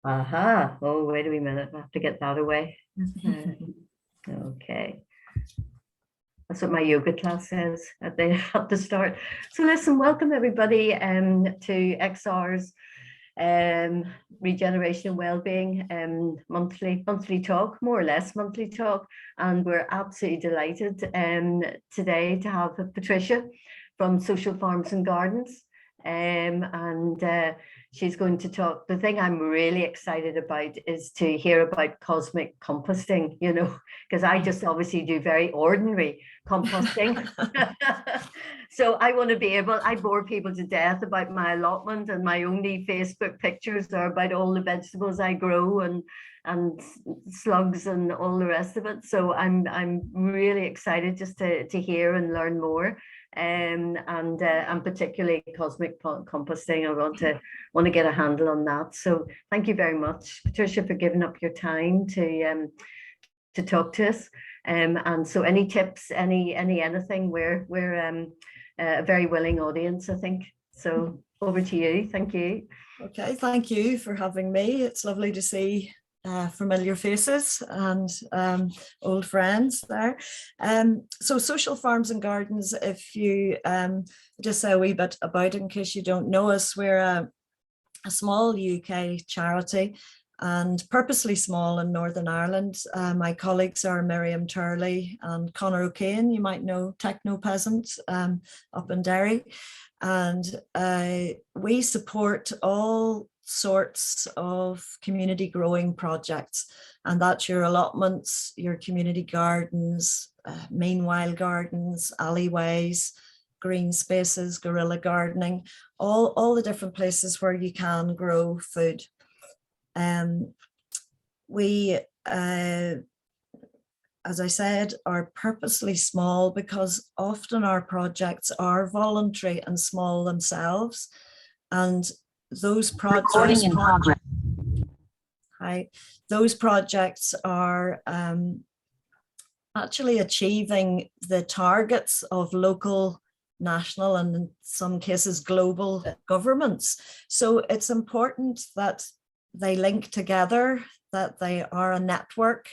Aha. Oh, wait a minute. I have to get that away. Okay. That's what my yoga class says at the start. So listen, welcome everybody to XR's regeneration and wellbeing monthly talk, more or less monthly talk. And we're absolutely delighted today to have Patricia from Social Farms and Gardens. She's going to talk. The thing I'm really excited about is to hear about cosmic composting, you know, because I just obviously do very ordinary composting. So I want to be able, I bore people to death about my allotment, and my only Facebook pictures are about all the vegetables I grow and slugs and all the rest of it. So I'm really excited just to hear and learn more. And particularly cosmic composting. I want to get a handle on that. So thank you very much, Patricia, for giving up your time to talk to us. And so any tips, anything, we're a very willing audience, I think. So over to you. Thank you. Okay, thank you for having me. It's lovely to see familiar faces and old friends there. So Social Farms and Gardens, if you just say a wee bit about it in case you don't know us, we're a small UK charity and purposely small in Northern Ireland. My colleagues are Miriam Turley and Conor O'Kane, you might know, Techno Peasant up in Derry. And we support all sorts of community growing projects, and that's your allotments, your community gardens, meanwhile gardens, alleyways, green spaces, guerrilla gardening, all the different places where you can grow food. We, as I said, are purposely small because often our projects are voluntary and small themselves, and those projects are actually achieving the targets of local, national, and in some cases global governments. So it's important that they link together, that they are a network,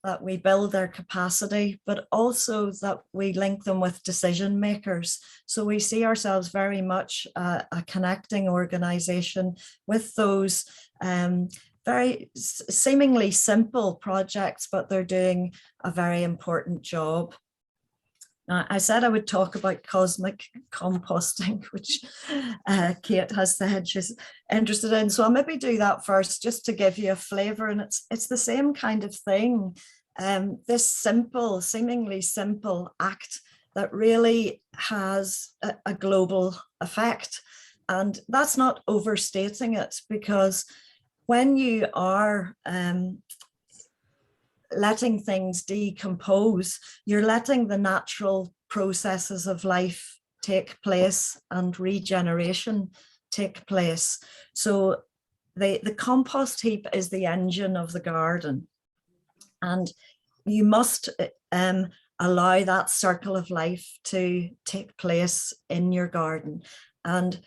that we build their capacity, but also that we link them with decision makers. So we see ourselves very much a connecting organization with those very seemingly simple projects, but they're doing a very important job. Now, I said I would talk about cosmic composting, which Kate has said she's interested in. So I'll maybe do that first, just to give you a flavour. And it's the same kind of thing. This simple, seemingly simple act that really has a global effect. And that's not overstating it, because when you are letting things decompose, you're letting the natural processes of life take place and regeneration take place. So the compost heap is the engine of the garden, and you must allow that circle of life to take place in your garden. And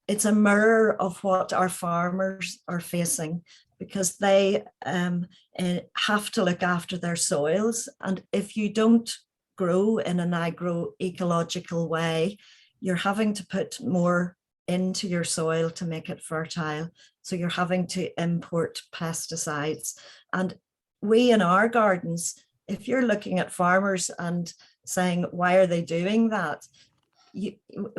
it's a mirror of what our farmers are facing, because they have to look after their soils. And if you don't grow in an agro-ecological way, you're having to put more into your soil to make it fertile. So you're having to import pesticides. And we in our gardens, if you're looking at farmers and saying, why are they doing that?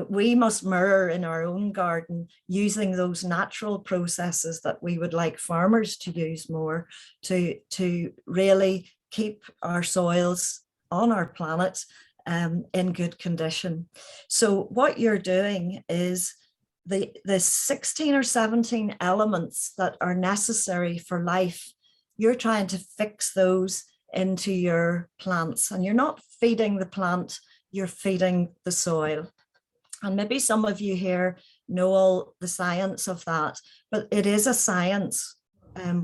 We must mirror in our own garden using those natural processes that we would like farmers to use more to really keep our soils on our planet in good condition. So what you're doing is the 16 or 17 elements that are necessary for life, you're trying to fix those into your plants, and you're not feeding the plant, you're feeding the soil. And maybe some of you here know all the science of that, but it is a science,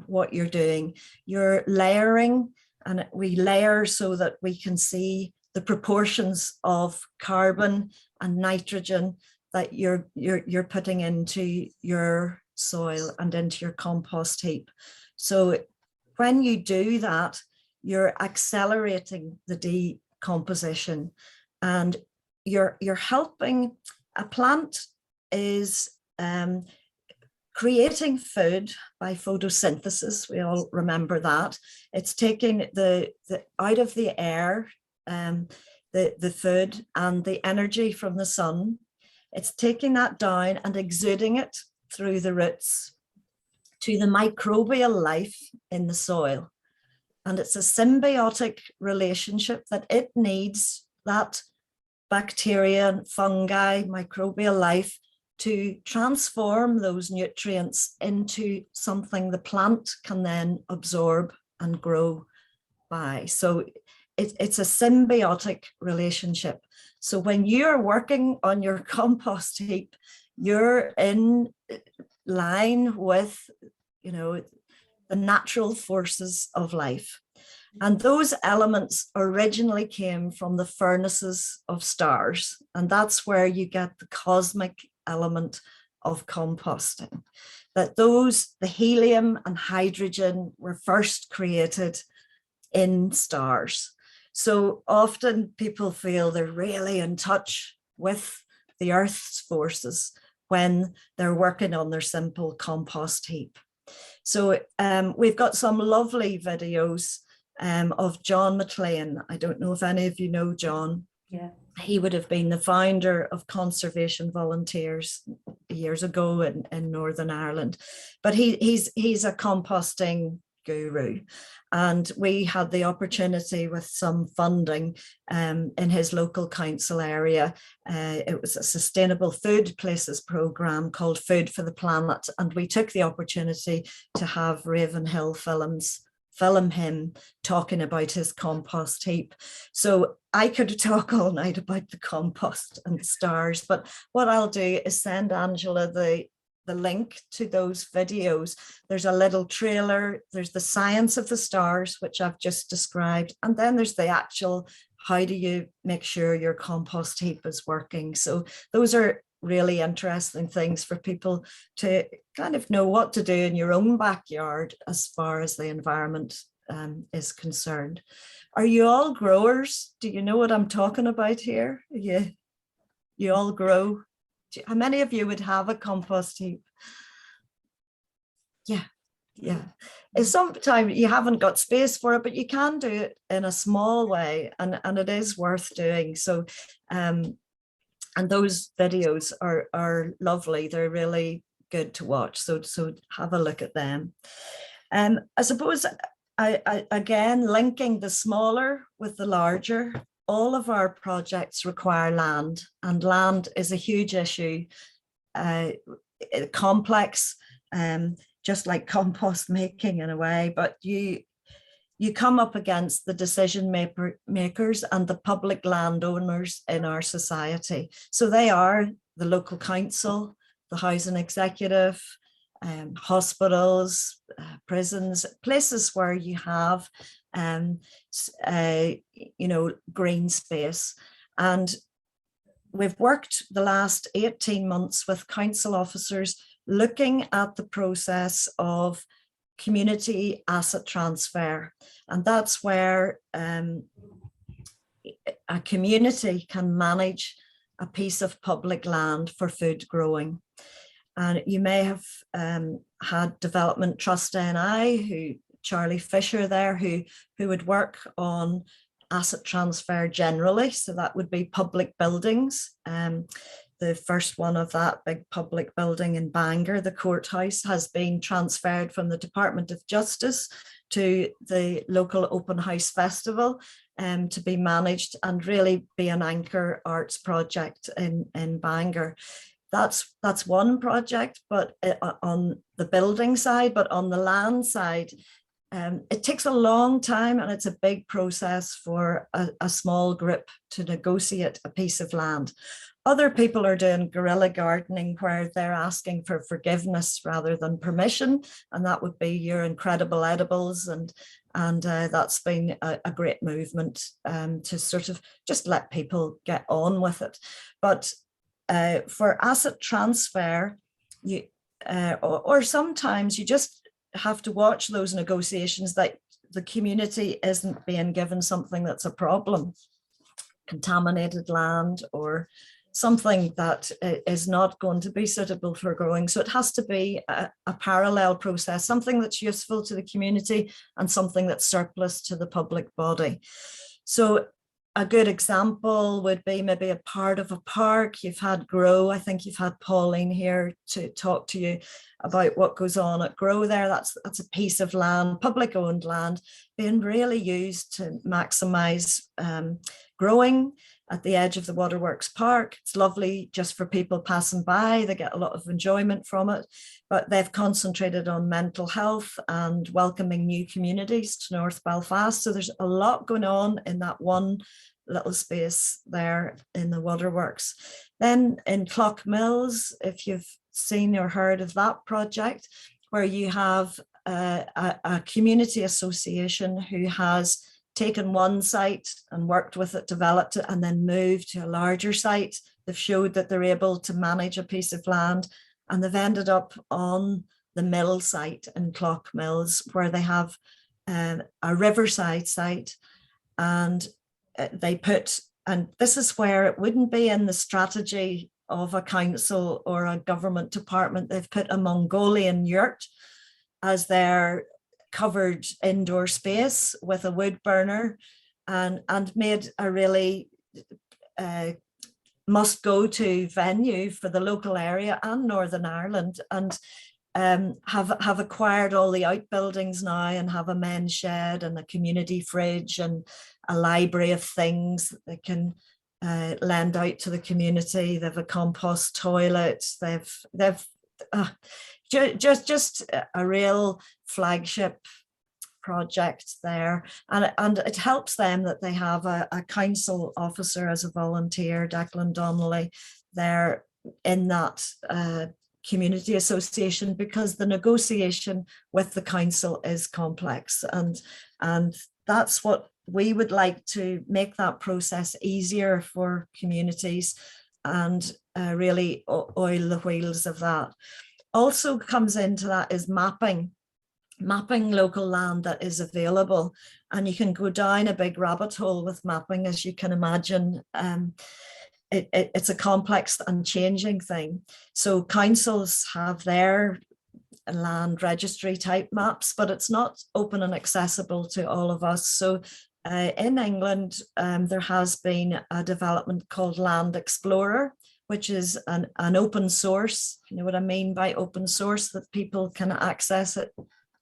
what you're doing. You're layering, and we layer so that we can see the proportions of carbon and nitrogen that you're putting into your soil and into your compost heap. So when you do that, you're accelerating the decomposition, and you're helping. A plant is creating food by photosynthesis. We all remember that. It's taking the out of the air, the food and the energy from the sun. It's taking that down and exuding it through the roots to the microbial life in the soil. And it's a symbiotic relationship that it needs, that bacteria, fungi, microbial life, to transform those nutrients into something the plant can then absorb and grow by. So it's a symbiotic relationship. So when you're working on your compost heap, you're in line with, the natural forces of life. And those elements originally came from the furnaces of stars. And that's where you get the cosmic element of composting. That the helium and hydrogen were first created in stars. So often people feel they're really in touch with the Earth's forces when they're working on their simple compost heap. So we've got some lovely videos of John McLean. I don't know if any of you know John. Yeah. He would have been the founder of Conservation Volunteers years ago in Northern Ireland. But he's a composting guru. And we had the opportunity with some funding in his local council area. It was a sustainable food places program called Food for the Planet. And we took the opportunity to have Ravenhill film him talking about his compost heap. So I could talk all night about the compost and stars, but what I'll do is send Angela the link to those videos. There's a little trailer, there's the science of the stars, which I've just described, and then there's the actual, how do you make sure your compost heap is working? So those are really interesting things for people to kind of know what to do in your own backyard as far as the environment is concerned. Are you all growers? Do you know what I'm talking about here? You all grow? How many of you would have a compost heap? Yeah. And sometimes you haven't got space for it, but you can do it in a small way, and it is worth doing. So and those videos are lovely. They're really good to watch. So have a look at them. I suppose I again, linking the smaller with the larger, all of our projects require land, and land is a huge issue, complex, just like compost making in a way, but you come up against the decision makers and the public landowners in our society. So they are the local council, the housing executive, hospitals, prisons, places where you have, green space. And we've worked the last 18 months with council officers looking at the process of community asset transfer. And that's where a community can manage a piece of public land for food growing. And you may have had Development Trust NI, Charlie Fisher there, who would work on asset transfer generally. So that would be public buildings. The first one of that big public building in Bangor, the courthouse, has been transferred from the Department of Justice to the local open house festival to be managed and really be an anchor arts project in Bangor. That's one project, but on the building side, but on the land side, it takes a long time, and it's a big process for a small group to negotiate a piece of land. Other people are doing guerrilla gardening, where they're asking for forgiveness rather than permission, and that would be your incredible edibles, and that's been a great movement to sort of just let people get on with it. But for asset transfer, or sometimes you just have to watch those negotiations that the community isn't being given something that's a problem, contaminated land or something that is not going to be suitable for growing. So it has to be a parallel process, something that's useful to the community and something that's surplus to the public body. So a good example would be maybe a part of a park. You've had Grow. I think you've had Pauline here to talk to you about what goes on at Grow there. That's a piece of land, public owned land, being really used to maximise growing at the edge of the Waterworks Park. It's lovely just for people passing by. They get a lot of enjoyment from it, but they've concentrated on mental health and welcoming new communities to North Belfast. So there's a lot going on in that one little space there in the Waterworks. Then in Clough-Mills, if you've seen or heard of that project, where you have a community association who has taken one site and worked with it, developed it, and then moved to a larger site. They've showed that they're able to manage a piece of land, and they've ended up on the mill site in Clough-Mills, where they have a riverside site, and they put, and this is where it wouldn't be in the strategy of a council or a government department. They've put a Mongolian yurt as their covered indoor space with a wood burner, and made a really must go to venue for the local area and Northern Ireland, and have acquired all the outbuildings now and have a men's shed and a community fridge and a library of things that they can lend out to the community. They have a compost toilet. They've just a real flagship project there, and it helps them that they have a council officer as a volunteer, Declan Donnelly, there in that community association, because the negotiation with the council is complex, and that's what we would like to make, that process easier for communities and really oil the wheels of that. Also comes into that is mapping local land that is available, and you can go down a big rabbit hole with mapping, as you can imagine. It's a complex and changing thing. So councils have their land registry type maps, but it's not open and accessible to all of us. So in England, there has been a development called Land Explorer, which is an open source. You know what I mean by open source, that people can access it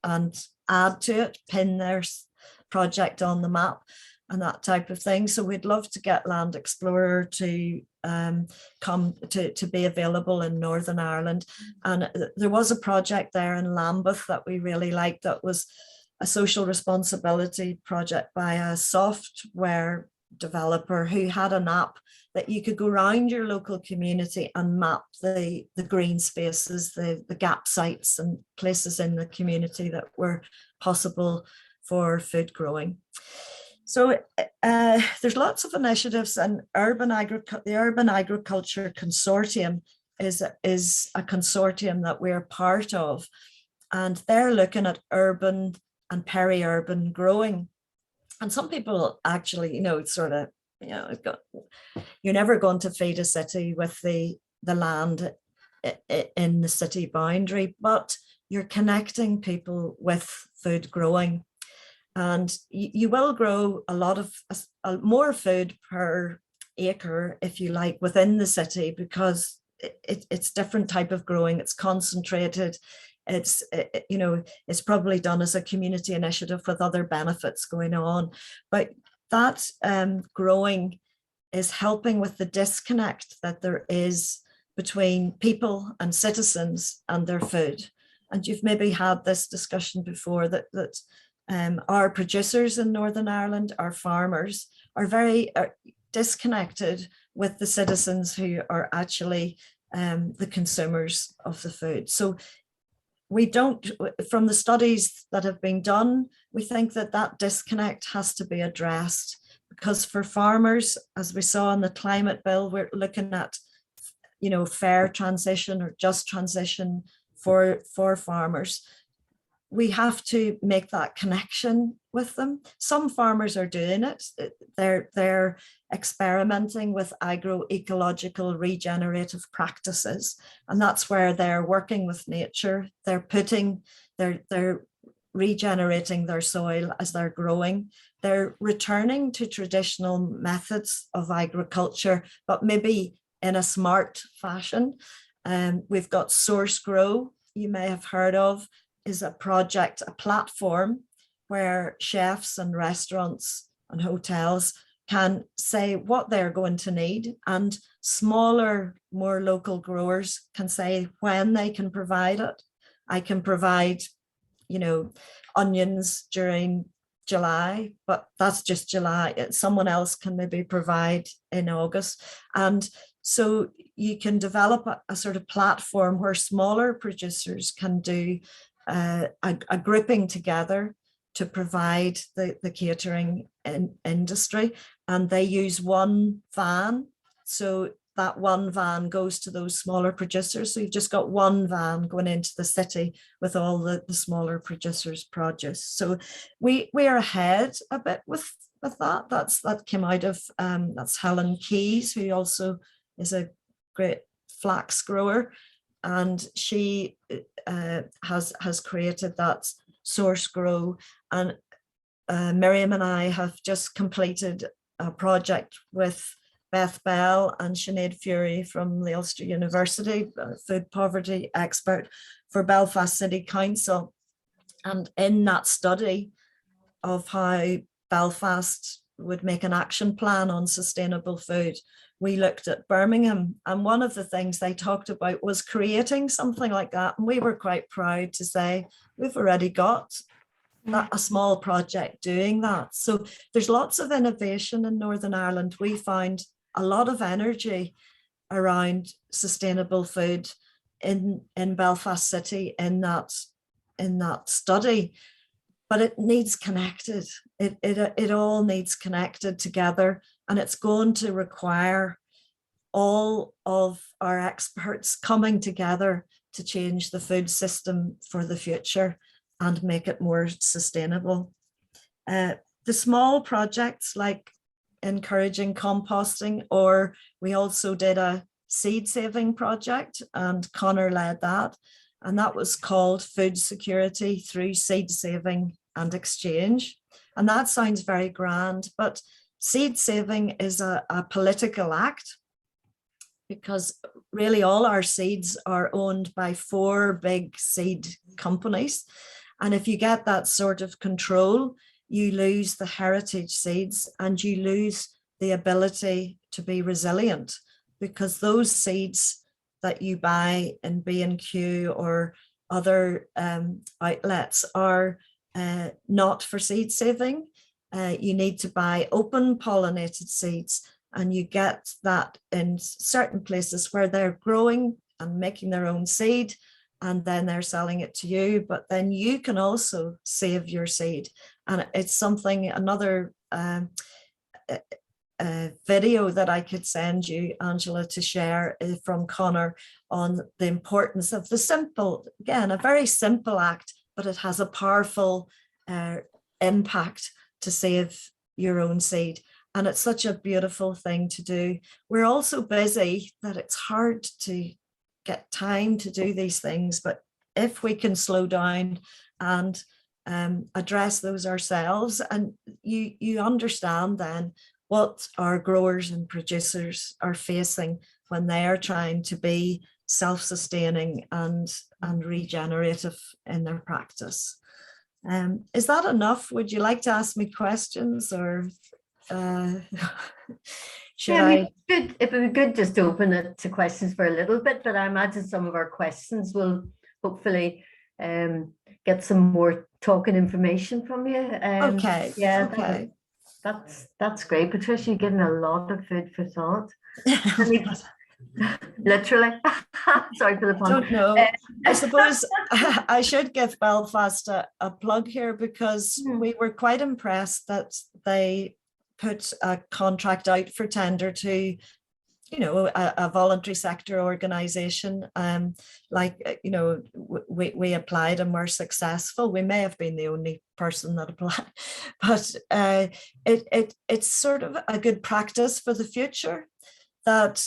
and add to it, pin their project on the map and that type of thing. So we'd love to get Land Explorer to come to be available in Northern Ireland. And there was a project there in Lambeth that we really liked, that was a social responsibility project by a software developer who had an app that you could go around your local community and map the green spaces, the gap sites and places in the community that were possible for food growing. So there's lots of initiatives, and the Urban Agriculture Consortium is a consortium that we're part of, and they're looking at urban and peri-urban growing. And some people actually, sort of, you're never going to feed a city with the land in the city boundary, but you're connecting people with food growing. And you will grow a lot of more food per acre, if you like, within the city, because it's different type of growing. It's concentrated. It's probably done as a community initiative with other benefits going on, but that growing is helping with the disconnect that there is between people and citizens and their food. And you've maybe had this discussion before, that our producers in Northern Ireland, our farmers, are very disconnected with the citizens who are actually the consumers of the food. So we don't, from the studies that have been done, we think that disconnect has to be addressed, because for farmers, as we saw in the climate bill, we're looking at, fair transition or just transition for farmers. We have to make that connection with them. Some farmers are doing it. They're experimenting with agro-ecological regenerative practices. And that's where they're working with nature. They're regenerating their soil as they're growing. They're returning to traditional methods of agriculture, but maybe in a smart fashion. We've got Source Grow, you may have heard of, is a project, a platform where chefs and restaurants and hotels can say what they're going to need, and smaller, more local growers can say when they can provide it. I can provide, onions during July, but that's just July. Someone else can maybe provide in August. And so you can develop a sort of platform where smaller producers can do a grouping together to provide the catering industry, and they use one van. So that one van goes to those smaller producers. So you've just got one van going into the city with all the smaller producers' produce. So we are ahead a bit with that. That came out of that's Helen Keyes, who also is a great flax grower, and she has created that Source Grow. And Miriam and I have just completed a project with Beth Bell and Sinead Fury from the Ulster University, food poverty expert for Belfast City Council. And in that study of how Belfast would make an action plan on sustainable food, we looked at Birmingham, and one of the things they talked about was creating something like that. And we were quite proud to say, we've already got a small project doing that. So there's lots of innovation in Northern Ireland. We found a lot of energy around sustainable food in Belfast City in that study, but it needs connected. It all needs connected together, and it's going to require all of our experts coming together to change the food system for the future and make it more sustainable. The small projects like encouraging composting, or we also did a seed saving project, and Connor led that, and that was called Food Security Through Seed Saving and Exchange. And that sounds very grand, but seed saving is a political act, because really all our seeds are owned by 4 big seed companies. And if you get that sort of control, you lose the heritage seeds and you lose the ability to be resilient, because those seeds that you buy in B&Q or other outlets are not for seed saving. You need to buy open pollinated seeds, and you get that in certain places where they're growing and making their own seed, and then they're selling it to you, but then you can also save your seed. And it's something, another video that I could send you, Angela, to share from Connor on the importance of the simple, again, a very simple act, but it has a powerful impact to save your own seed. And it's such a beautiful thing to do. We're all so busy that it's hard to get time to do these things, but if we can slow down and address those ourselves, and you understand then what our growers and producers are facing when they are trying to be self-sustaining and regenerative in their practice. Is that enough? Would you like to ask me questions, or should I? It would be good just to open it to questions for a little bit, but I imagine some of our questions will hopefully get some more talking information from you. Okay. Yeah. Okay. That's great, Patricia. You're giving a lot of food for thought. Literally. Sorry for the pun. Don't know. I suppose I should give Belfast a plug here, because we were quite impressed that they put a contract out for tender to you know, a voluntary sector organization, like, you know, we applied and were successful. We may have been the only person that applied, but it's sort of a good practice for the future that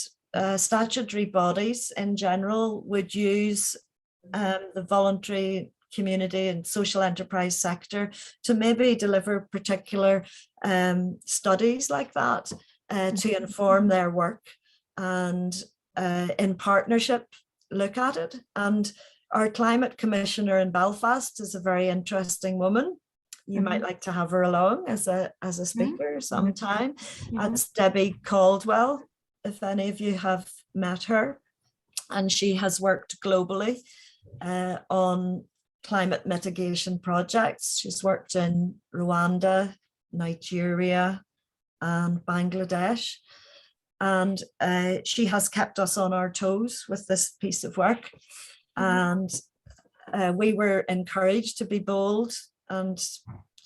statutory bodies in general would use the voluntary community and social enterprise sector to maybe deliver particular studies like that to inform their work, and in partnership look at it. And our climate commissioner in Belfast is a very interesting woman. You might like to have her along as a speaker sometime. That's Debbie Caldwell, if any of you have met her. And she has worked globally on climate mitigation projects. She's worked in Rwanda, Nigeria, and Bangladesh. And she has kept us on our toes with this piece of work. And we were encouraged to be bold and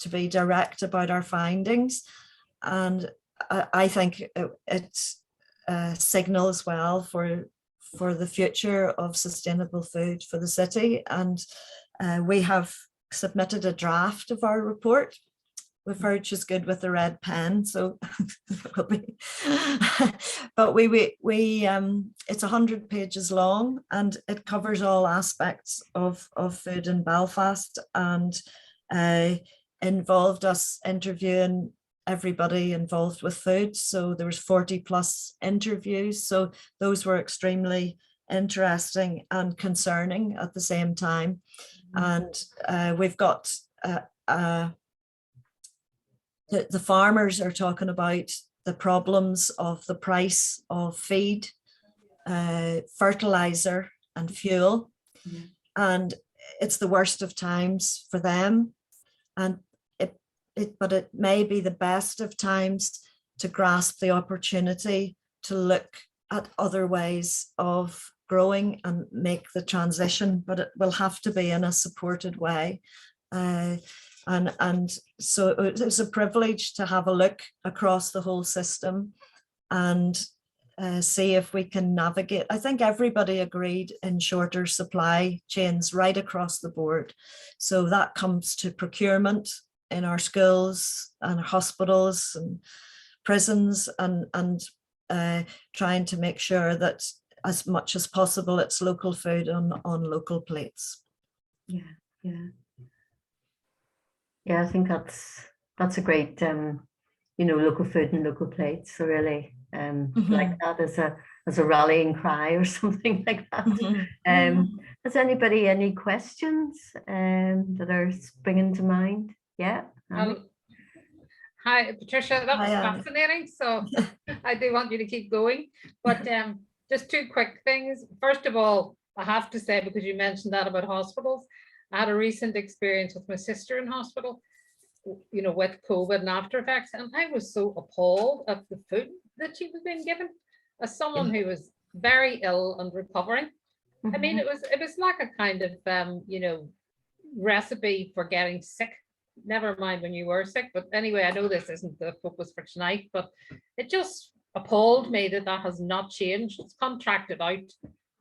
to be direct about our findings. And I think it signals well for the future of sustainable food for the city. And we have submitted a draft of our report. We've heard she's good with the red pen, so we'll be. But it's 100 pages long, and it covers all aspects of food in Belfast, and involved us interviewing everybody involved with food. So there was 40 plus interviews. So those were extremely interesting and concerning at the same time. And we've got the farmers are talking about the problems of the price of feed, fertilizer and fuel. And it's the worst of times for them. And but it may be the best of times to grasp the opportunity to look at other ways of growing and make the transition, but it will have to be in a supported way. And so it was a privilege to have a look across the whole system and see if we can navigate. I think everybody agreed in shorter supply chains right across the board. So that comes to procurement in our schools and hospitals and prisons, and trying to make sure that as much as possible it's local food on local plates. Yeah, I think that's a great local food and local plates. So really like that as a rallying cry or something like that. Has anybody any questions that are springing to mind? Yeah. Hi, Patricia, that was fascinating. So I do want you to keep going, but just two quick things. First of all, I have to say, because you mentioned that about hospitals, I had a recent experience with my sister in hospital, you know, with COVID and after effects, and I was so appalled at the food that she was being given as someone who was very ill and recovering. I mean, it was like a kind of recipe for getting sick. Never mind when you were sick, but anyway, I know this isn't the focus for tonight, but it just appalled me that has not changed. It's contracted out.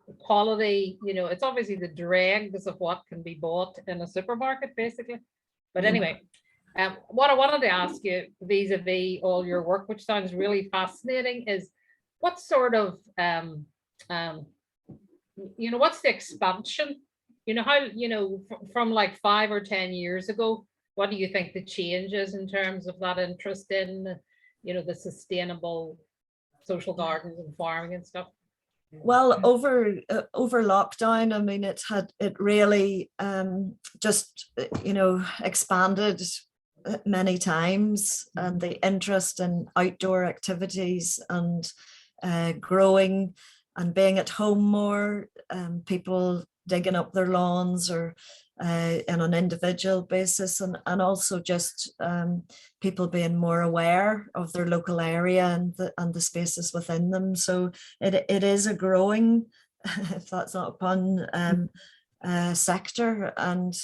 The quality, it's obviously the dregs of what can be bought in a supermarket, basically. But anyway, what I wanted to ask you vis-a-vis all your work, which sounds really fascinating, is what sort of what's the expansion? How, from like 5 or 10 years ago, what do you think the change is in terms of that interest in, the sustainable social gardens and farming and stuff? Well, over lockdown, I mean, it really just expanded many times, and the interest in outdoor activities and growing and being at home more, people digging up their lawns or on an individual basis, and also just people being more aware of their local area and the spaces within them. So it is a growing, if that's not a pun, sector, and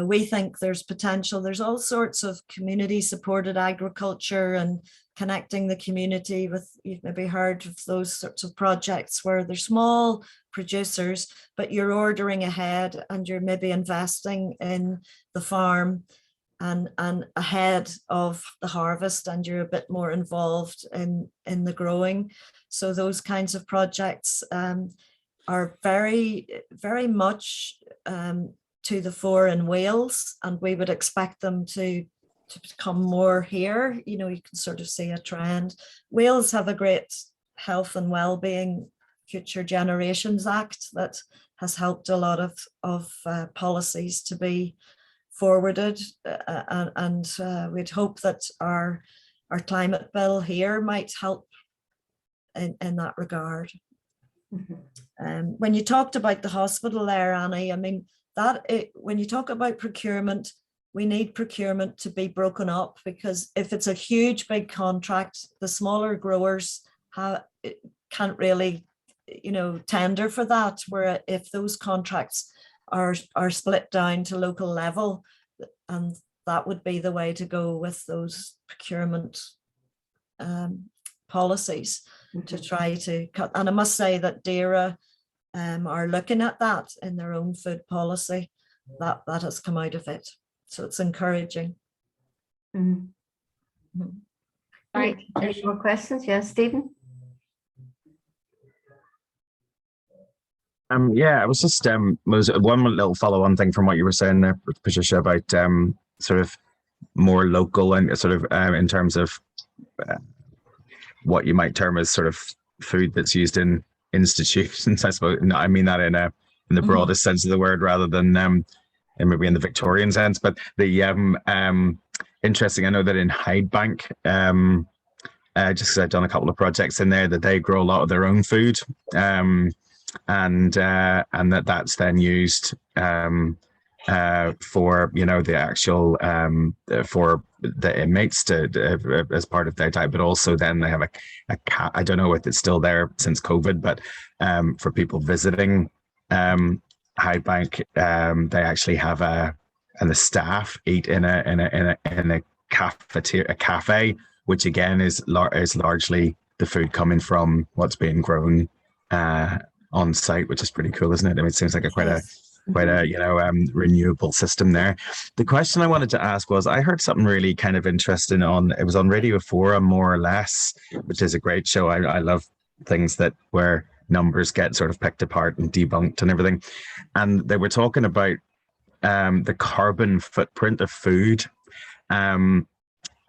we think there's potential. There's all sorts of community supported agriculture and connecting the community with, you've maybe heard of those sorts of projects where they're small producers, but you're ordering ahead and you're maybe investing in the farm and ahead of the harvest, and you're a bit more involved in the growing. So those kinds of projects are very, very much to the fore in Wales, and we would expect them to become more here. You know, you can sort of see a trend. Wales have a great Health and Wellbeing Future Generations Act that has helped a lot of policies to be forwarded, and we'd hope that our climate bill here might help in that regard. When you talked about the hospital there, Annie, I mean, when you talk about procurement, we need procurement to be broken up, because if it's a huge big contract, the smaller growers can't really, you know, tender for that. Where if those contracts are split down to local level, and that would be the way to go with those procurement policies to try to cut. And I must say that DAERA are looking at that in their own food policy. That has come out of it, so it's encouraging. Right. Any more questions? Yes, Stephen. Yeah, I was just was one little follow-on thing from what you were saying there, Patricia, about sort of more local and sort of in terms of what you might term as sort of food that's used in institutions, I suppose. No, I mean that in the broadest sense of the word, rather than maybe in the Victorian sense. But the interesting, I know that in Hyde Bank, just because I've done a couple of projects in there, that they grow a lot of their own food. And that's then used for, you know, the actual for the inmates to as part of their diet, but also then they have a I don't know if it's still there since COVID, but for people visiting Hyde Bank, they actually have and the staff eat in a cafeteria, a cafe, which again is largely the food coming from what's being grown on site, which is pretty cool, isn't it? I mean, it seems like quite a you know, renewable system there. The question I wanted to ask was, I heard something really kind of interesting it was on Radio 4, More or Less, which is a great show. I love things where numbers get sort of picked apart and debunked and everything. And they were talking about the carbon footprint of food. And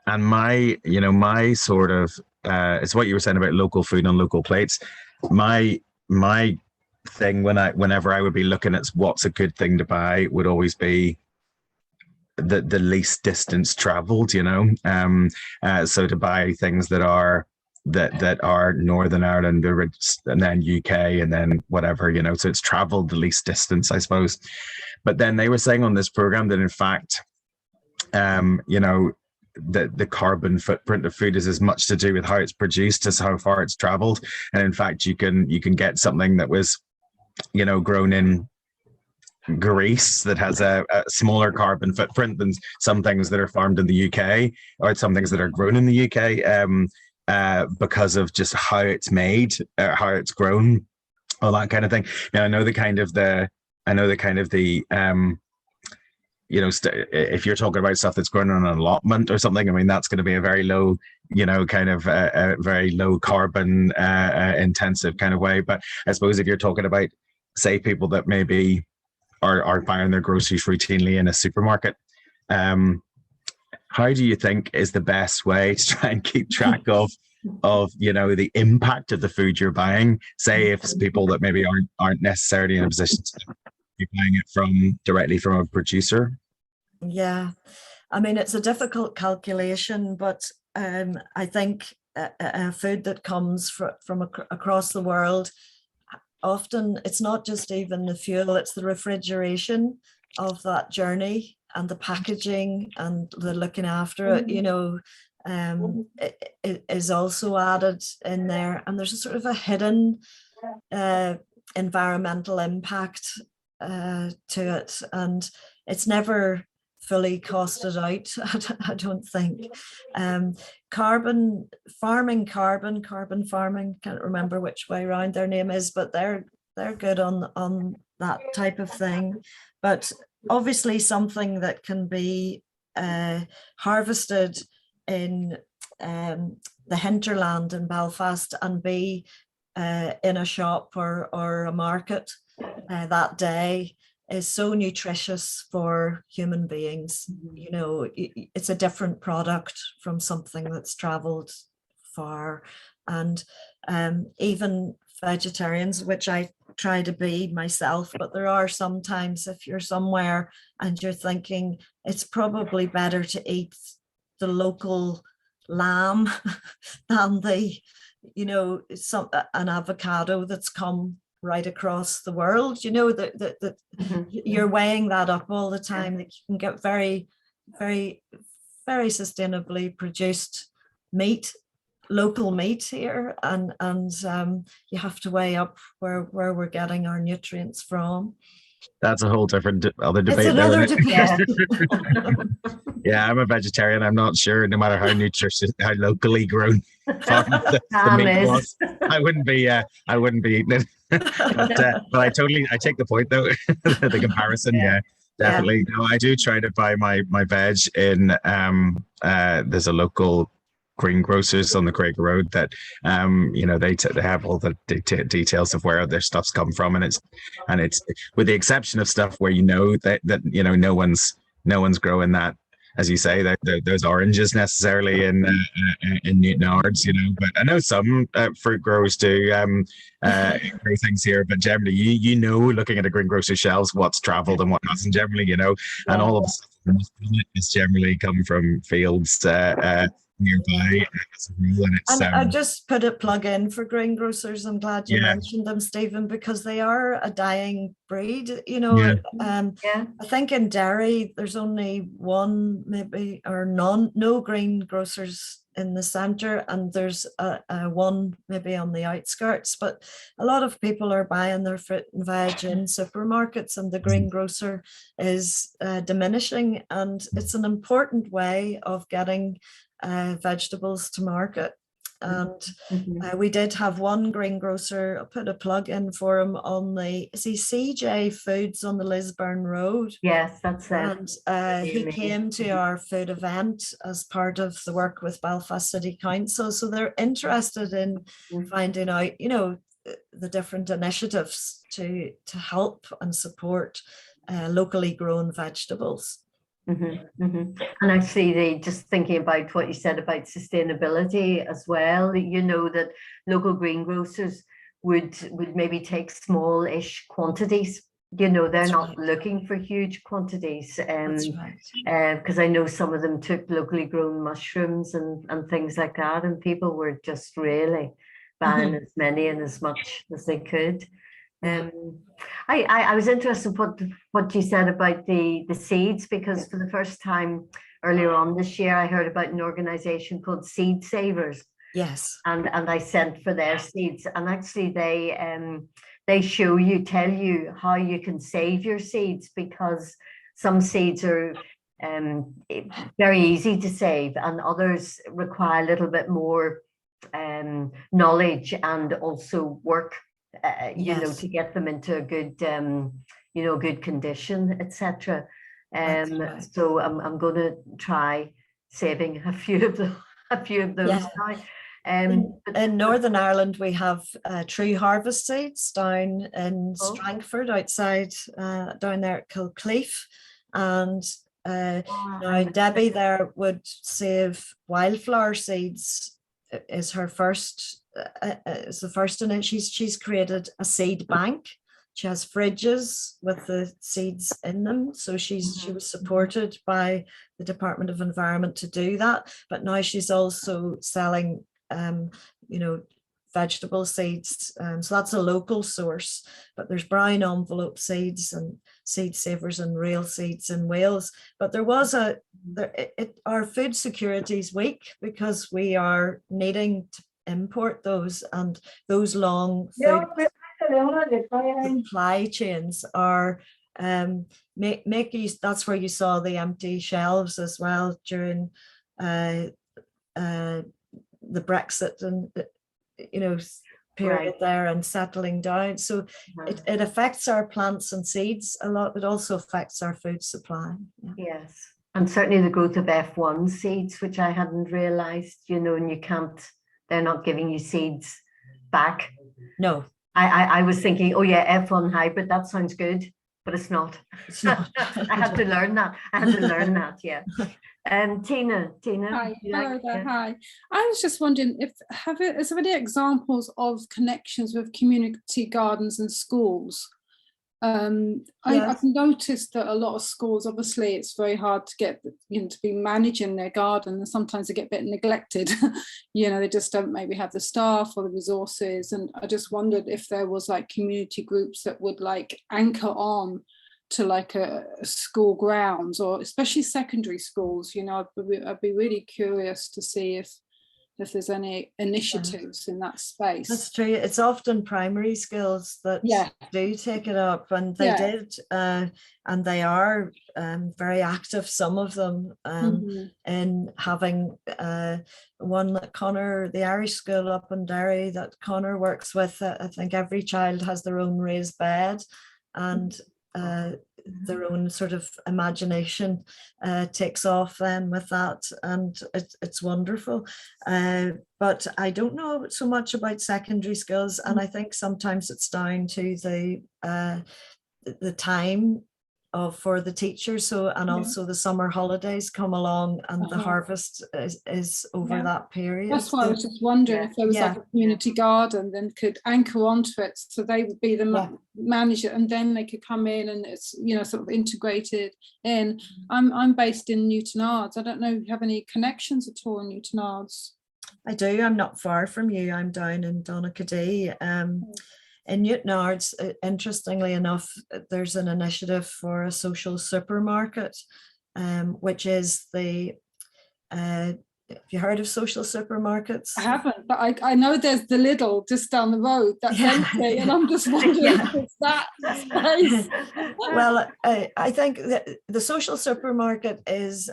my sort of, it's what you were saying about local food on local plates. My thing whenever I would be looking at what's a good thing to buy would always be the least distance traveled, you know. So to buy things that are Northern Ireland and then UK and then whatever, you know, so it's traveled the least distance, I suppose. But then they were saying on this program that in fact, you know, the carbon footprint of food is as much to do with how it's produced as how far it's traveled. And in fact, you can get something that was, you know, grown in Greece that has a smaller carbon footprint than some things that are farmed in the UK, or some things that are grown in the UK, because of just how it's made, how it's grown, all that kind of thing. Now I know the kind of the you know, if you're talking about stuff that's grown on an allotment or something, I mean, that's going to be a very low, you know, kind of a very low carbon intensive kind of way. But I suppose if you're talking about, say, people that maybe are buying their groceries routinely in a supermarket, how do you think is the best way to try and keep track of you know, the impact of the food you're buying? Say if people that maybe aren't necessarily in a position to be buying it directly from a producer. Yeah, I mean, it's a difficult calculation, but I think food that comes from across the world, often it's not just even the fuel, it's the refrigeration of that journey and the packaging and the looking after it, you know, it is also added in there. And there's a sort of a hidden environmental impact to it, and it's never fully costed out. I don't think. Carbon farming, carbon farming, can't remember which way around their name is, but they're good on that type of thing. But obviously something that can be harvested in the hinterland in Belfast and be in a shop or a market that day is so nutritious for human beings. You know, it's a different product from something that's traveled far. And even vegetarians, which I try to be myself, but there are sometimes if you're somewhere and you're thinking it's probably better to eat the local lamb than the, you know, an avocado that's come right across the world, you know, that you're weighing that up all the time, that you can get very, very, very sustainably produced meat, local meat here, and you have to weigh up where we're getting our nutrients from. That's a whole different other debate. It's another debate. Yeah, I'm a vegetarian. I'm not sure, no matter how nutritious, how locally grown the meat was, I wouldn't be eating it. but I take the point though. The comparison, yeah, definitely. No, I do try to buy my veg in. There's a local greengrocers on the Craig Road that you know, they have all the details of where their stuff's come from, and it's with the exception of stuff where you know that you know no one's growing that, as you say, that those oranges necessarily in Newton Ards, you know. But I know some fruit growers do grow things here, but generally you know, looking at a greengrocer shelves, what's traveled and what hasn't generally, you know, and all of the stuff is generally come from fields nearby as a rule, and it's I just put a plug in for greengrocers. I'm glad you mentioned them, Stephen, because they are a dying breed, you know. I think in Derry there's only one maybe or no greengrocers in the centre, and there's one maybe on the outskirts, but a lot of people are buying their fruit and veg in supermarkets, and the greengrocer is diminishing, and it's an important way of getting vegetables to market. And we did have one greengrocer, I'll put a plug in for him, on the, is he CJ Foods on the Lisburn Road? Yes, that's it. And he came to our food event as part of the work with Belfast City Council. So they're interested in finding out, you know, the different initiatives to help and support locally grown vegetables. And actually, just thinking about what you said about sustainability as well, you know, that local greengrocers would maybe take small-ish quantities. You know, they're not looking for huge quantities. Because I know some of them took locally grown mushrooms and things like that, and people were just really buying as many and as much as they could. I was interested in what you said about the seeds, because for the first time earlier on this year I heard about an organization called Seed Savers. Yes. And I sent for their seeds, and actually they tell you how you can save your seeds, because some seeds are very easy to save and others require a little bit more knowledge and also work, you know, to get them into a good, you know, good condition, etc. So I'm going to try saving a few of those now. In Northern Ireland, we have True Harvest Seeds down in Strangford, outside down there at Kilcleaf, and now Debbie there would save wildflower seeds. Is her first, is the first in it. She's created a seed bank. She has fridges with the seeds in them. So she was supported by the Department of Environment to do that. But now she's also selling, you know, vegetable seeds. So that's a local source. But there's brown envelope seeds and Seed Savers and Real Seeds in Wales. But there was our food security is weak because we are needing to import those, and those long food supply chains are make use. That's where you saw the empty shelves as well during the Brexit and period there, and settling down. So it affects our plants and seeds a lot, but also affects our food supply. Yes, and certainly the growth of F1 seeds, which I hadn't realized, and you can't, they're not giving you seeds back. No. I was thinking, oh yeah, F1 hybrid, that sounds good, but it's not. It's not. I had to learn that. Yeah. Tina. Hi, hello there. Yeah. Hi. I was just wondering is there any examples of connections with community gardens and schools? I've noticed that a lot of schools, obviously, it's very hard to get to be managing their garden, and sometimes they get a bit neglected. They just don't maybe have the staff or the resources. And I just wondered if there was like community groups that would like anchor on to like a school grounds, or especially secondary schools. I'd be really curious to see if there's any initiatives in that space. That's true. It's often primary schools that do take it up, and they did, and they are very active, some of them, in having one that Connor, the Irish school up in Derry that Connor works with. I think every child has their own raised bed, and their own sort of imagination takes off then with that, and it's wonderful. But I don't know so much about secondary schools, and I think sometimes it's down to the time for the teachers, and also the summer holidays come along, and the harvest is over that period. That's why I was just wondering if there was like a community garden, then could anchor onto it, so they would be the manager, and then they could come in, and it's sort of integrated in. I'm based in Newtonards. I don't know if you have any connections at all in Newtonards. I do. I'm not far from you. I'm down in Donaghadee. In Newtonards, interestingly enough, there's an initiative for a social supermarket, which is have you heard of social supermarkets? I haven't, but I know there's the Lidl just down the road, that's empty, and I'm just wondering if it's that space. Well, I think that the social supermarket is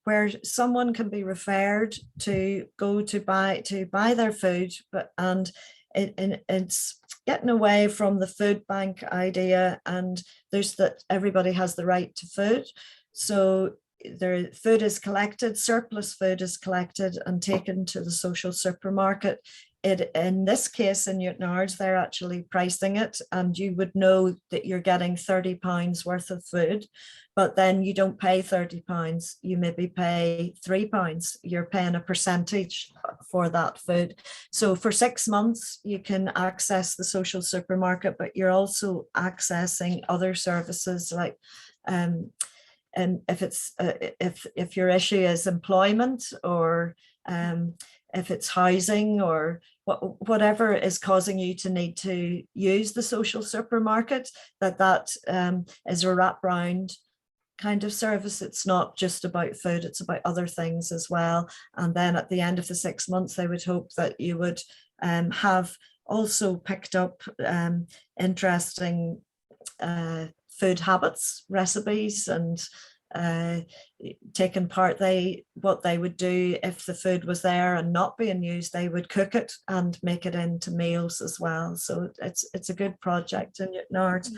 where someone can be referred to go to buy their food, and it's getting away from the food bank idea, and there's that everybody has the right to food. So their food is collected, surplus food is collected and taken to the social supermarket. In this case in Newtonards, they're actually pricing it, and you would know that you're getting £30 worth of food, but then you don't pay £30, you maybe pay £3. You're paying a percentage for that food. So for 6 months you can access the social supermarket, but you're also accessing other services like and if your issue is employment, or if it's housing, or whatever is causing you to need to use the social supermarket, that is a wraparound kind of service. It's not just about food, it's about other things as well. And then at the end of the 6 months, they would hope that you would have also picked up interesting food habits, recipes, and taken part. What they would do if the food was there and not being used, they would cook it and make it into meals as well. So it's a good project in Newtonards.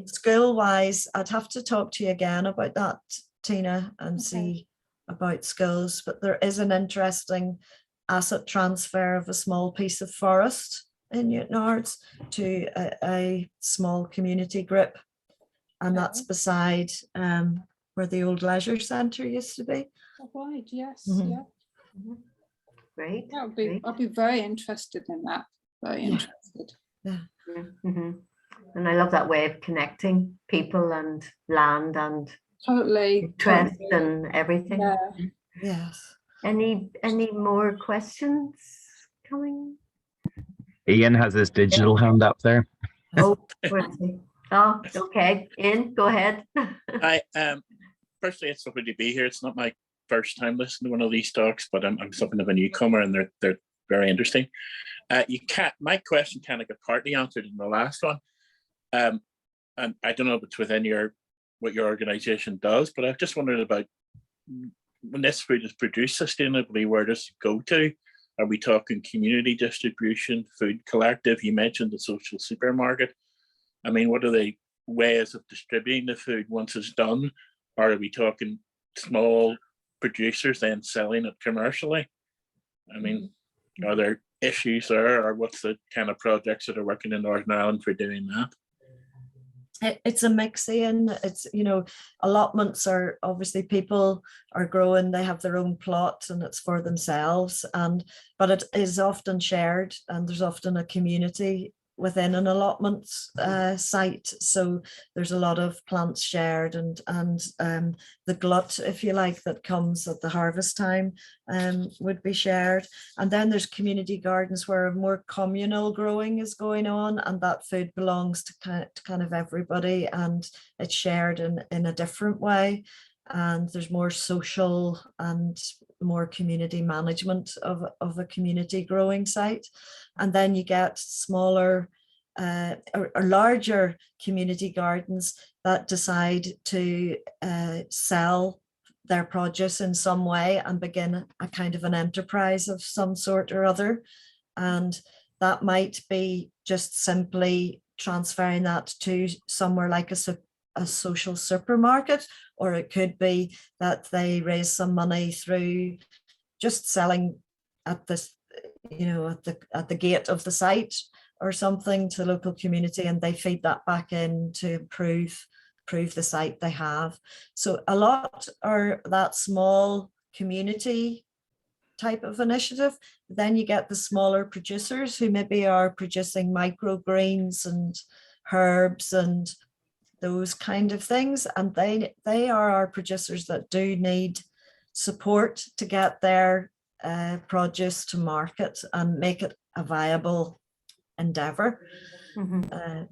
School wise, I'd have to talk to you again about that, Tina, and see about schools, but there is an interesting asset transfer of a small piece of forest in Newtonards to a small community group, and that's beside where the old leisure centre used to be. Right, yes, Great. I'd be very interested in that. Very interested. And I love that way of connecting people and land and interest and everything. Yes. Any more questions coming? Ian has his digital hand up there. Oh, okay. Ian, go ahead. Hi. Firstly, it's lovely to be here. It's not my first time listening to one of these talks, but I'm something of a newcomer, and they're very interesting. My question kind of got partly answered in the last one. and I don't know if it's within what your organization does, but I've just wondered about when this food is produced sustainably, where does it go to? Are we talking community distribution, food collective? You mentioned the social supermarket. I mean, what are the ways of distributing the food once it's done? Or are we talking small producers then selling it commercially? I mean, are there issues there, or what's the kind of projects that are working in Northern Ireland for doing that? It's a mix, Ian. It's, you know, allotments are obviously people are growing, they have their own plot and it's for themselves, but it is often shared, and there's often a community within an allotment site. So there's a lot of plants shared, and the glut, if you like, that comes at the harvest time would be shared. And then there's community gardens where more communal growing is going on, and that food belongs to kind of everybody, and it's shared in a different way. And there's more social and more community management of a community growing site. And then you get smaller or larger community gardens that decide to sell their produce in some way and begin a kind of an enterprise of some sort or other. And that might be just simply transferring that to somewhere like a social supermarket, or it could be that they raise some money through just selling at this, you know, at the gate of the site or something to the local community, and they feed that back in to improve the site they have. So a lot are that small community type of initiative. Then you get the smaller producers who maybe are producing microgreens and herbs and those kind of things, and they are our producers that do need support to get their produce to market and make it a viable endeavor.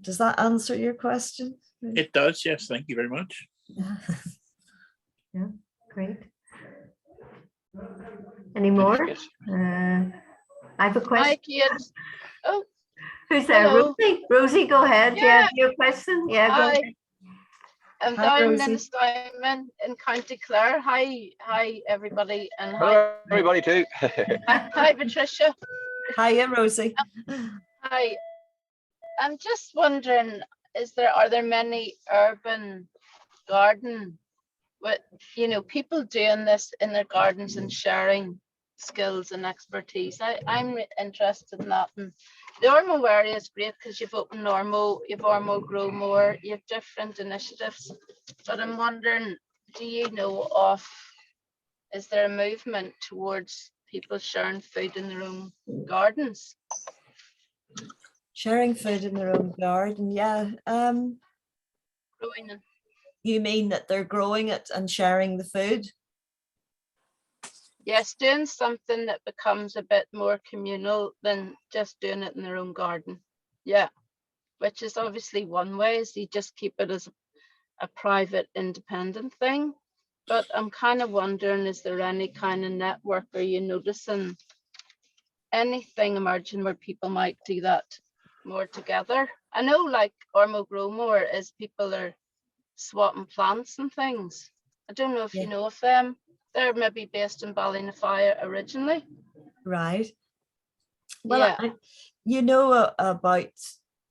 Does that answer your question? It does, yes. Thank you very much. Yeah, great. Any more? I have a question. Oh, who's there? hello. Rosie? Rosie, go ahead. Yeah. Do you have your question? Yeah, go ahead. I'm Hi, down Rosie. in Steinman in County Clare. Hi, everybody, and Hello, everybody too. hi, Patricia. Hiya, Rosie. Hi. I'm just wondering, are there many urban garden with, you know, people doing this in their gardens and sharing skills and expertise? I'm interested in that. And the Ormo area is great because you've opened Ormo, you've Ormo Grow More, you have different initiatives. But I'm wondering, do you know is there a movement towards people sharing food in their own gardens? Sharing food in their own garden, yeah. Growing it. You mean that they're growing it and sharing the food? Yes, doing something that becomes a bit more communal than just doing it in their own garden. Yeah, which is obviously one way, is you just keep it as a private independent thing. But I'm kind of wondering, is there any kind of network, are you noticing anything emerging where people might do that more together? I know like Ormo Grow More is people are swapping plants and things. I don't know if you know of them. They're maybe based in Ballinafire originally. Right. Well, yeah. You know about,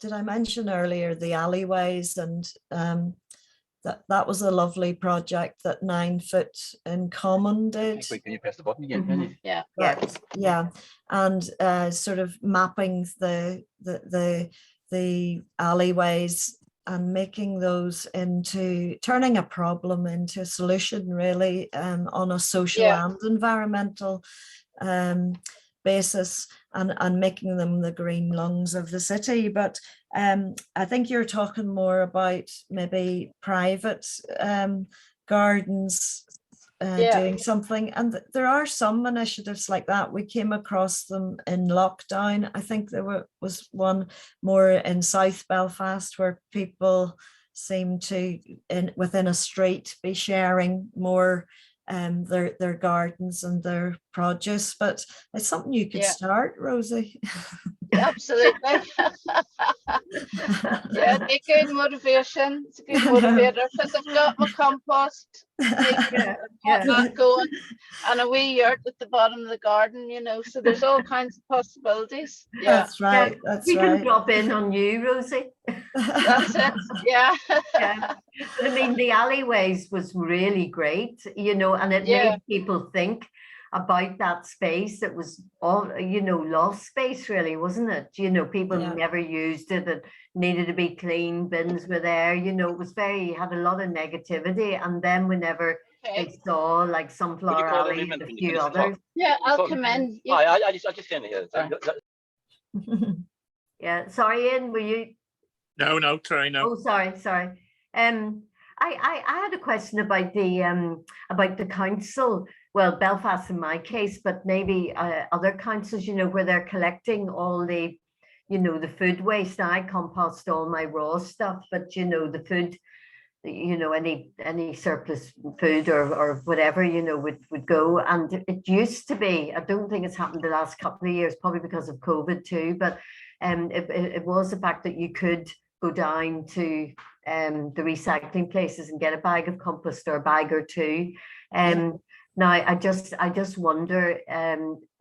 did I mention earlier the alleyways, and that was a lovely project that 9 Foot in Common did. Can you press the button again? Yeah. Yeah, and sort of mapping the alleyways and making those into, turning a problem into a solution, really, on a social and environmental basis, and making them the green lungs of the city. But I think you're talking more about maybe private gardens doing something, and there are some initiatives like that. We came across them in lockdown. I think there was one more in South Belfast where people seem to, within a street, be sharing more their gardens and their produce, but it's something you could start, Rosie. Absolutely. Yeah, it'd be good motivation. It's a good motivator because I've got my compost going and a wee yurt at the bottom of the garden, you know, so there's all kinds of possibilities. Yeah, that's right. That's we right. can drop in on you, Rosie. That's it. Yeah. Yeah. But I mean, the alleyways was really great, you know, and it made people think about that space. It was all, you know, lost space really, wasn't it? You know, people never used it. It needed to be clean. Bins were there, you know, it was had a lot of negativity. And then whenever they saw like Sunflower Alley and a few others. Yeah, I'll come in. I just came here. Yeah, sorry, Ian, were you? No, try no. Oh, sorry. I had a question about the council. Well, Belfast in my case, but maybe other councils, you know, where they're collecting all the, you know, the food waste. I compost all my raw stuff, but you know, the food, you know, any surplus food or whatever, you know, would go. And it used to be, I don't think it's happened the last couple of years, probably because of COVID too, but it was the fact that you could go down to the recycling places and get a bag of compost or a bag or two. Now I just wonder,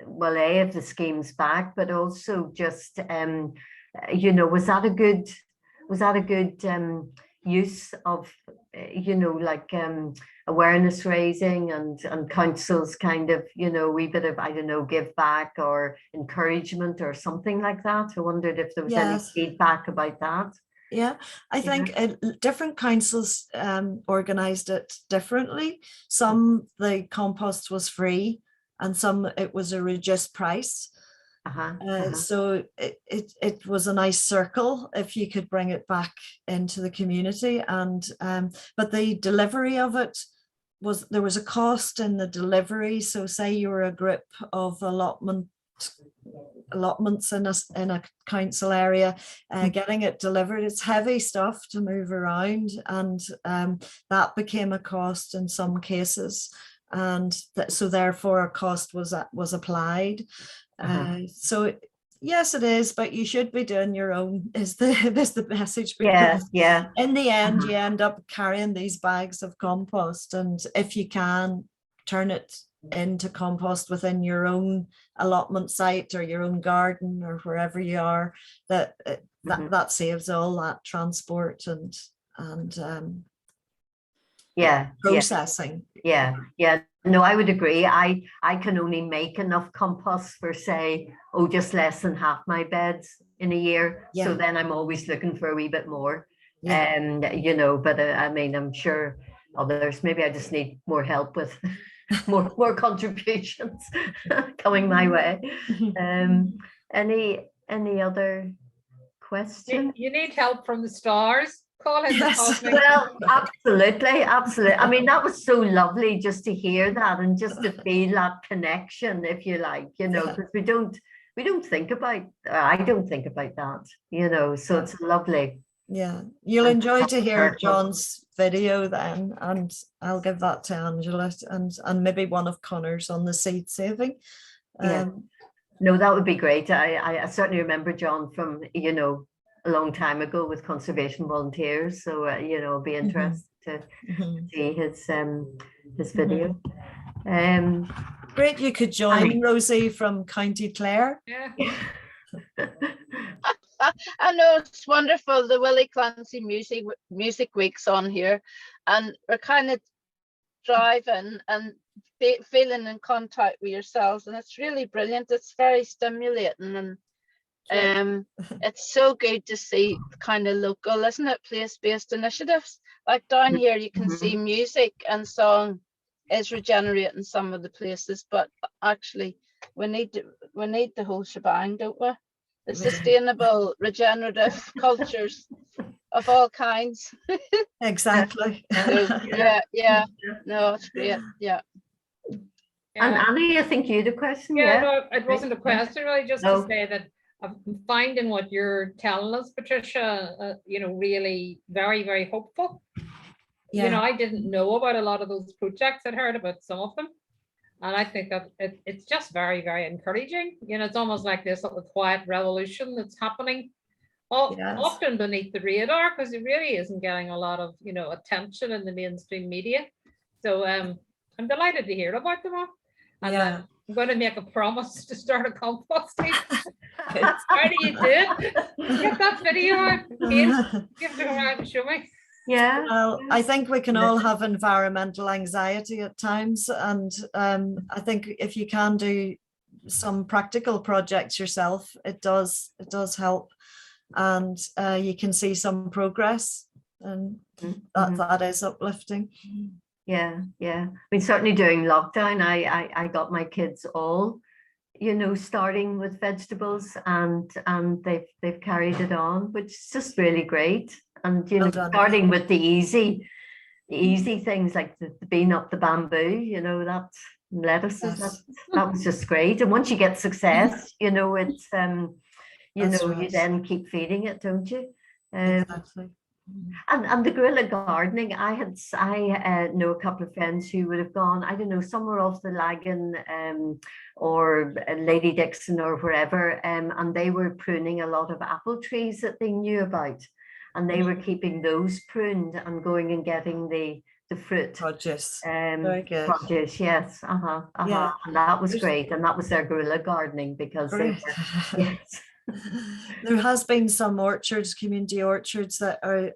well, if the scheme's back, but also just you know, was that a good use of, you know, like awareness raising and councils kind of, you know, a wee bit of, I don't know, give back or encouragement or something like that? I wondered if there was any feedback about that. Yeah, I think different councils organised it differently. Some, the compost was free and some it was a reduced price. So it was a nice circle if you could bring it back into the community. And but the delivery of it there was a cost in the delivery. So say you were a group of allotments in a council area, getting it delivered, it's heavy stuff to move around, and that became a cost in some cases, and so therefore a cost was applied. So yes, it is, but you should be doing your own is the message, because in the end you end up carrying these bags of compost, and if you can turn it into compost within your own allotment site or your own garden or wherever you are, that saves all that transport and processing. No, I would agree. I can only make enough compost for, say, just less than half my beds in a year. So then I'm always looking for a wee bit more. You know, but I mean, I'm sure others, maybe I just need more help with more contributions coming my way. Any other questions? You need help from the stars. Call it the cosmic. Well, absolutely. I mean, that was so lovely just to hear that and just to feel that connection, if you like, you know, because we don't think about, I don't think about that, you know, so it's lovely. Yeah, you'll enjoy to hear John's video then, and I'll give that to Angela and maybe one of Connor's on the seed saving. No, that would be great. I certainly remember John from, you know, a long time ago with conservation volunteers, so you know, I'll be interested to see his video. Great, you could join Rosie from County Clare. I know, it's wonderful. The Willie Clancy music week's on here, and we're kind of driving and feeling in contact with yourselves, and it's really brilliant. It's very stimulating, and it's so good to see kind of local, isn't it, place-based initiatives. Like down here you can see music and song is regenerating some of the places, but actually we need the whole shebang, don't we? The sustainable regenerative cultures of all kinds. Exactly. No, it's great. And Annie, I think you had a question. No, it wasn't a question, really, just to say that I'm finding what you're telling us, Patricia, you know, really very, very hopeful. You know, I didn't know about a lot of those projects. I'd heard about some of them, And I think that it's just very, very encouraging. You know, it's almost like this little quiet revolution that's happening Yes. often beneath the radar, because it really isn't getting a lot of, attention in the mainstream media. So I'm delighted to hear about them all. And Yeah. I'm going to make a promise to start a composting. How do you do it? Get that video out. Give it around and show me. Yeah. Well, I think we can all have environmental anxiety at times, and I think if you can do some practical projects yourself, it does help, and you can see some progress, and that is uplifting. Yeah. I mean, certainly during lockdown, I got my kids all, starting with vegetables, and they've carried it on, which is just really great. And Well done. starting with the easy things like the bean up the bamboo, that lettuces, Yes. that was just great. And once you get success, it's That's you right. then keep feeding it, don't you? Exactly. And the guerrilla gardening, I know a couple of friends who would have gone, I don't know, somewhere off the Lagan or Lady Dixon or wherever, and they were pruning a lot of apple trees that they knew about, and they were keeping those pruned and going and getting the fruit. Produce. Very good. Produce, yes. Yeah. And that was great, and that was their guerrilla gardening, because they Great. were, yes. There has been some orchards, community orchards, that are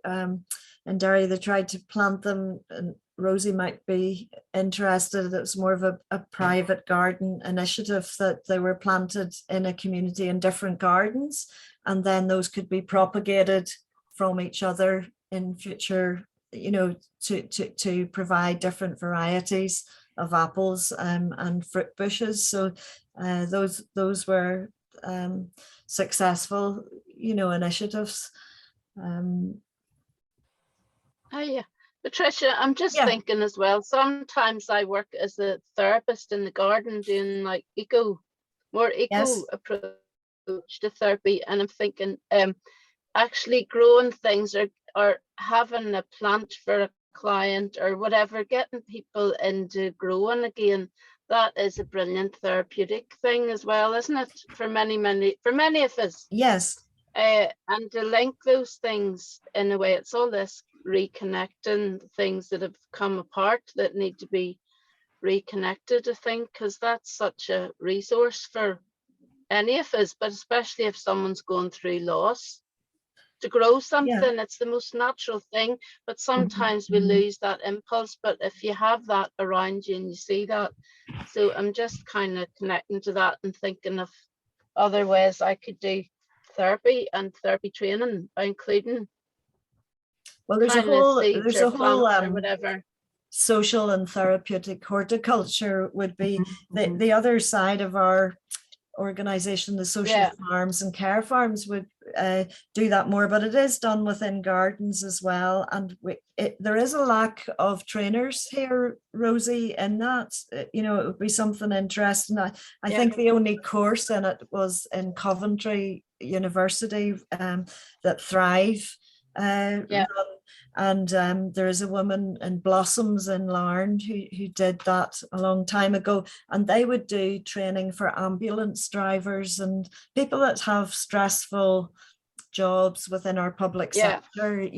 in Derry. They tried to plant them, and Rosie might be interested. It was more of a private garden initiative, that they were planted in a community in different gardens, and then those could be propagated from each other in future, to provide different varieties of apples and fruit bushes. So those were successful, initiatives. Yeah. Patricia, I'm just Yeah. thinking as well, sometimes I work as a therapist in the garden doing like more eco Yes. approach to therapy, and I'm thinking actually growing things or having a plant for a client or whatever, getting people into growing again, that is a brilliant therapeutic thing as well, isn't it? For many of us. Yes. And to link those things in a way, it's all this reconnecting things that have come apart that need to be reconnected, I think, because that's such a resource for any of us, but especially if someone's going through loss. To grow something, it's the most natural thing, but sometimes we lose that impulse. But if you have that around you and you see that, so I'm just kind of connecting to that and thinking of other ways I could do therapy and therapy training, including There's a whole or whatever. Social and therapeutic horticulture would be the other side of our organization. The social farms and care farms would do that more, but it is done within gardens as well. And there is a lack of trainers here, Rosie, in that. It would be something interesting. I think the only course in it was in Coventry University, that Thrive run. And there is a woman in Blossoms in Larne who did that a long time ago, and they would do training for ambulance drivers and people that have stressful jobs within our public sector,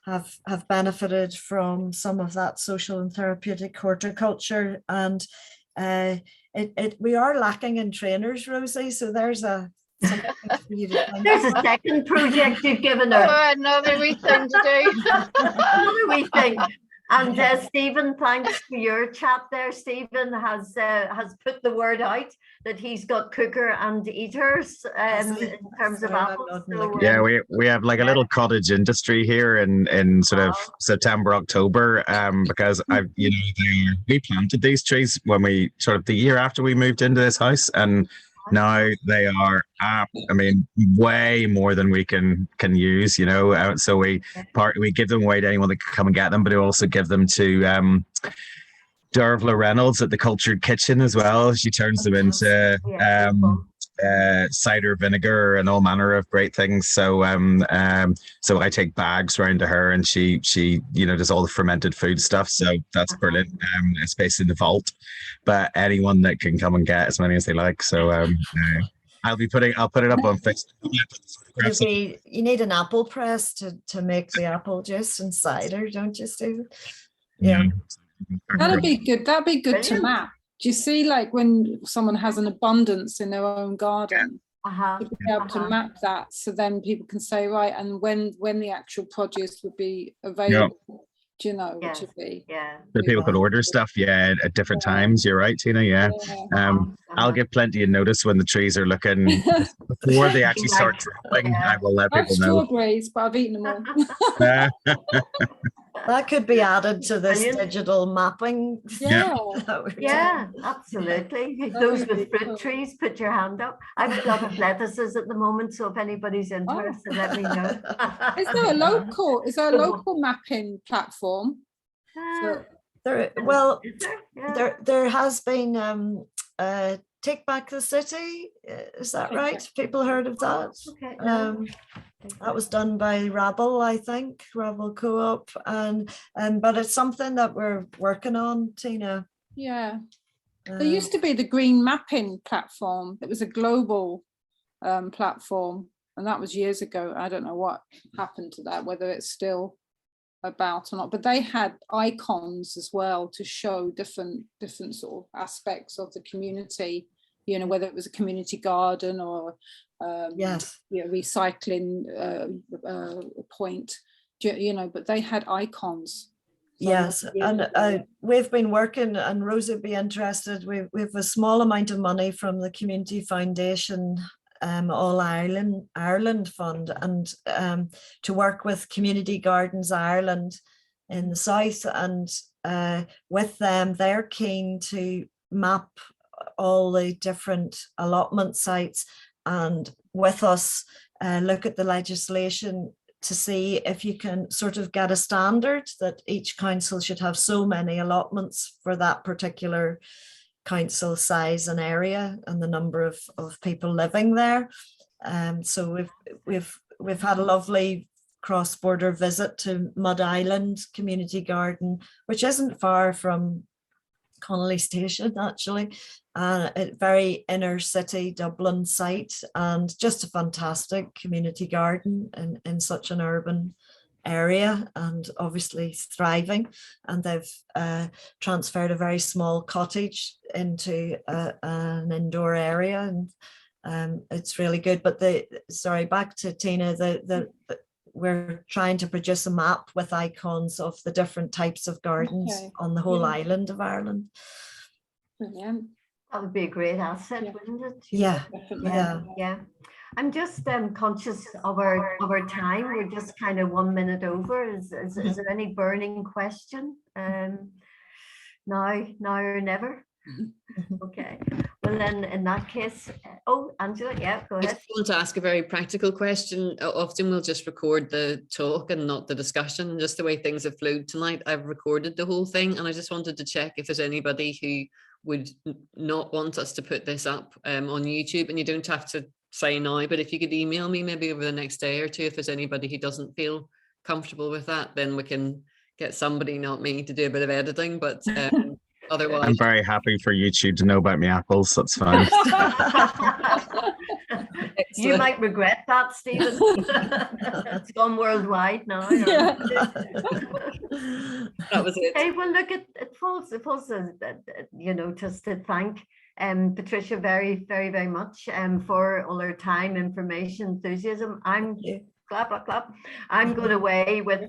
have benefited from some of that social and therapeutic horticulture. And we are lacking in trainers, Rosie, so there's there's a second project you've given her. Oh, another wee thing to do. Another wee thing. And Stephen, thanks for your chat there. Stephen has put the word out that he's got cooker and eaters in terms of apples. So, yeah, we have like a little cottage industry here in sort of September, October, because we planted these trees when we sort of the year after we moved into this house, and now they are, way more than we can use, so we give them away to anyone that can come and get them, but we also give them to Dervla Reynolds at the Cultured Kitchen as well. She turns them into cider vinegar and all manner of great things. So so I take bags round to her, and she does all the fermented food stuff. So that's brilliant. It's based in the vault, but anyone that can come and get as many as they like. So I'll put it up on Facebook. You need an apple press to make the apple juice and cider, don't you, Stephen? Yeah. That'd be good. That'd be good to Brilliant. map. Do you see, like when someone has an abundance in their own garden, to be able to map that, so then people can say, right, and when the actual produce would be available, do you know, which would be So people could order stuff, at different times. You're right, Tina. Yeah. I'll give plenty of notice when the trees are looking before they actually start dropping. I will let people know. Strawberries, but I've eaten them all. That could be added to this digital mapping. Yeah, absolutely. Those with fruit trees, put your hand up. I've a lot of lettuces at the moment, so if anybody's interested, let me know. Is there a local mapping platform? There has been Take Back the City. Is that right? People heard of that? Okay. That was done by Rabble, I think, Rabble Co-op, and but it's something that we're working on, Tina. Yeah, there used to be the Green Mapping platform. It was a global platform, and that was years ago. I don't know what happened to that, whether it's still about or not, but they had icons as well to show different sort of aspects of the community, whether it was a community garden or recycling point, but they had icons. Yes, and we've been working, and Rosie would be interested. We have a small amount of money from the Community Foundation All Ireland Fund, and to work with Community Gardens Ireland in the south, and with them, they're keen to map all the different allotment sites, and with us look at the legislation to see if you can sort of get a standard that each council should have so many allotments for that particular council size and area and the number of people living there. So we've had a lovely cross-border visit to Mud Island Community Garden, which isn't far from Connolly Station, actually, a very inner city Dublin site, and just a fantastic community garden in such an urban area, and obviously thriving. And they've transferred a very small cottage into an indoor area, and it's really good. But back to Tina, we're trying to produce a map with icons of the different types of gardens on the whole island of Ireland. Brilliant. That would be a great asset, wouldn't it? Yeah. I'm just conscious of our time. We're just kind of 1 minute over. Is there any burning question? Now or never? Okay. Well, then in that case, Angela, go ahead. I just want to ask a very practical question. Often we'll just record the talk and not the discussion. Just the way things have flowed tonight, I've recorded the whole thing, and I just wanted to check if there's anybody who would not want us to put this up on YouTube. And you don't have to say now, but if you could email me maybe over the next day or two, if there's anybody who doesn't feel comfortable with that, then we can get somebody, not me, to do a bit of editing. But otherwise, I'm very happy for YouTube to know about my apples. That's fine. You might regret that, Stephen. It's gone worldwide now. Yeah. That was it. Hey, well, look, it falls just to thank Patricia very, very, very much for all her time, information, enthusiasm. Clap. I'm going away with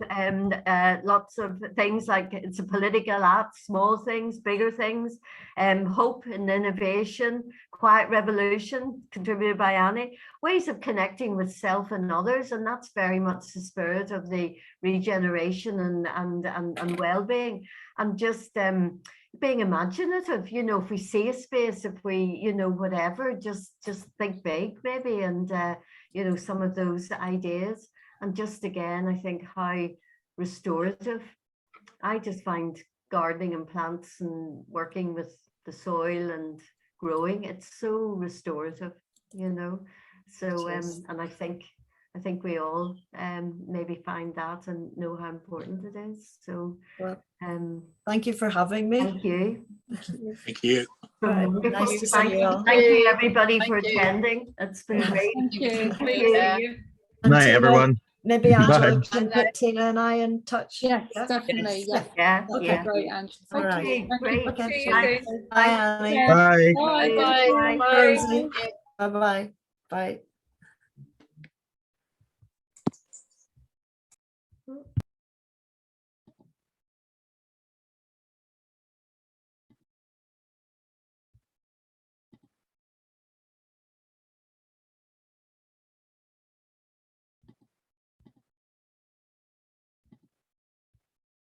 lots of things, like it's a political act, small things, bigger things, hope and innovation, quiet revolution, contributed by Annie, ways of connecting with self and others, and that's very much the spirit of the regeneration and well-being, and just being imaginative. If we see a space, if we whatever, just think big maybe, and some of those ideas. And just again, I think how restorative, I just find gardening and plants and working with the soil and growing. It's so restorative, you know. So and I think we all maybe find that and know how important it is. So well, thank you for having me. thank you. Thank you. Right, Wonderful. nice to see Thank you you, all. thank you everybody Thank for you. attending. It's been great. Thank you. Thank Great you. to see you. And Night, Tina, everyone. maybe Angela Bye. can put Tina and I in touch. Yes, Yeah? definitely. Yeah. Yeah, Okay. yeah. Great, Angela. All Thank right. you. Okay, Thank you. great. Okay. See you Bye. soon. Bye, Annie. Yeah. Bye. Bye. Bye. Bye. Bye. Bye. Bye. Bye. Bye.